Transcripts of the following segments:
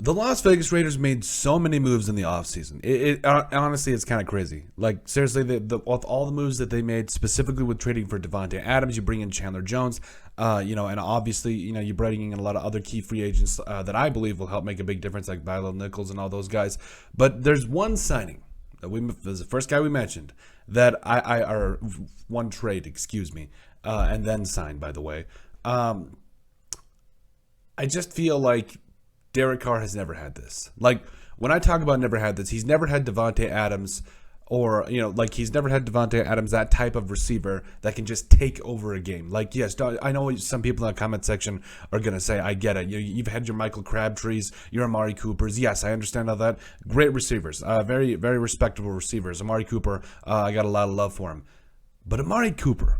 The Las Vegas Raiders made so many moves in the offseason. Honestly, it's kind of crazy. Like, seriously, with all the moves that they made, specifically with trading for Davante Adams, you bring in Chandler Jones, and obviously, you're bringing in a lot of other key free agents that I believe will help make a big difference, like Bilo Nichols and all those guys. But there's one signing that was the first guy we mentioned that or one trade, excuse me, and then signed, by the way. I just feel like Derek Carr has never had this. Like, when I talk about never had this, he's never had Davante Adams or, he's never had Davante Adams, that type of receiver that can just take over a game. Like, yes, I know some people in the comment section are going to say, I get it. You've had your Michael Crabtrees, your Amari Coopers. Yes, I understand all that. Great receivers. Very, very respectable receivers. Amari Cooper, I got a lot of love for him. But Amari Cooper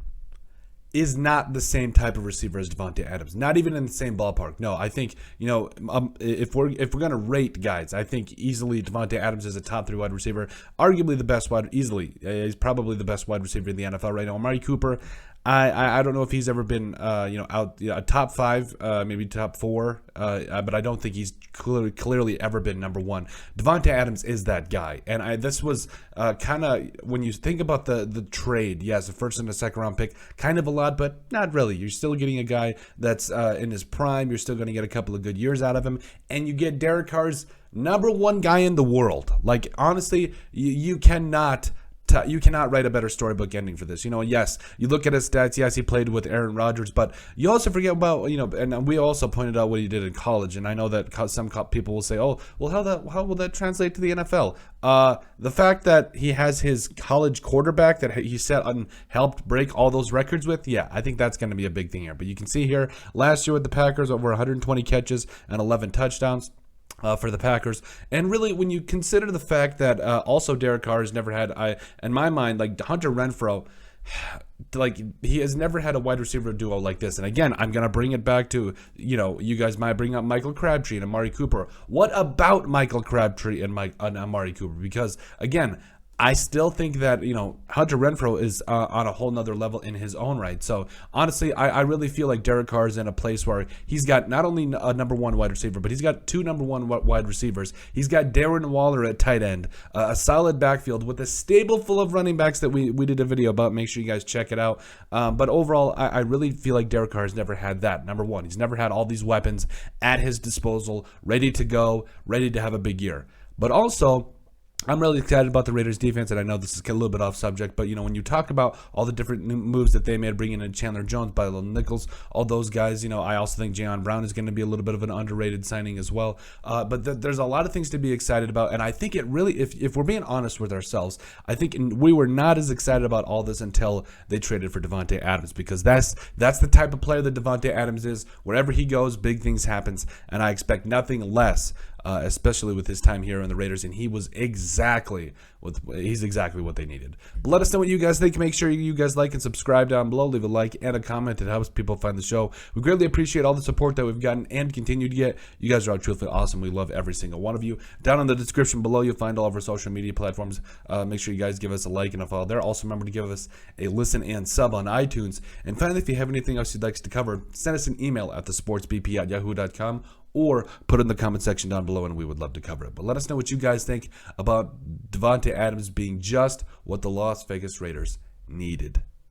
is not the same type of receiver as Davante Adams. Not even in the same ballpark. No, I think, if we're going to rate guys, I think easily Davante Adams is a top 3 wide receiver. Arguably the best he's probably the best wide receiver in the NFL right now. Amari Cooper, I don't know if he's ever been a top 5, maybe top 4, but I don't think he's clearly ever been number 1. Davante Adams is that guy, and this was kind of, when you think about the trade, yes, a first and a second round pick, kind of a lot, but not really. You're still getting a guy that's in his prime. You're still going to get a couple of good years out of him, and you get Derek Carr's number 1 guy in the world. Like, honestly, you cannot write a better storybook ending for this. Yes, you look at his stats. Yes, he played with Aaron Rodgers, but you also forget about, and we also pointed out what he did in college. And I know that some people will say, oh, well, how will that translate to the NFL? The fact that he has his college quarterback that he set and helped break all those records with, yeah, I think that's going to be a big thing here. But you can see here, last year with the Packers, over 120 catches and 11 touchdowns. For the Packers. And really, when you consider the fact that also Derek Carr has never had, in my mind, like Hunter Renfrow, like, he has never had a wide receiver duo like this. And again, I'm going to bring it back to, you guys might bring up Michael Crabtree and Amari Cooper. What about Michael Crabtree and Amari Cooper? Because, again, I still think that, Hunter Renfrow is on a whole nother level in his own right. So, honestly, I really feel like Derek Carr is in a place where he's got not only a number 1 wide receiver, but he's got 2 number 1 wide receivers. He's got Darren Waller at tight end, a solid backfield with a stable full of running backs that we did a video about. Make sure you guys check it out. But overall, I really feel like Derek Carr has never had that, number 1. He's never had all these weapons at his disposal, ready to go, ready to have a big year. But also, I'm really excited about the Raiders defense, and I know this is a little bit off subject, but, when you talk about all the different moves that they made, bringing in Chandler Jones, Bilo Nichols, all those guys, I also think Jayon Brown is going to be a little bit of an underrated signing as well. But there's a lot of things to be excited about, and I think it really, if we're being honest with ourselves, I think we were not as excited about all this until they traded for Davante Adams, because that's the type of player that Davante Adams is. Wherever he goes, big things happens, and I expect nothing less. Especially with his time here in the Raiders, and he's exactly what they needed. But let us know what you guys think. Make sure you guys like and subscribe down below. Leave a like and a comment. It helps people find the show. We greatly appreciate all the support that we've gotten and continue to get. You guys are all truthfully awesome. We love every single one of you. Down in the description below, you'll find all of our social media platforms. Make sure you guys give us a like and a follow there. Also, remember to give us a listen and sub on iTunes. And finally, if you have anything else you'd like us to cover, send us an email at thesportsbp@yahoo.com. or put it in the comment section down below, and we would love to cover it. But let us know what you guys think about Davante Adams being just what the Las Vegas Raiders needed.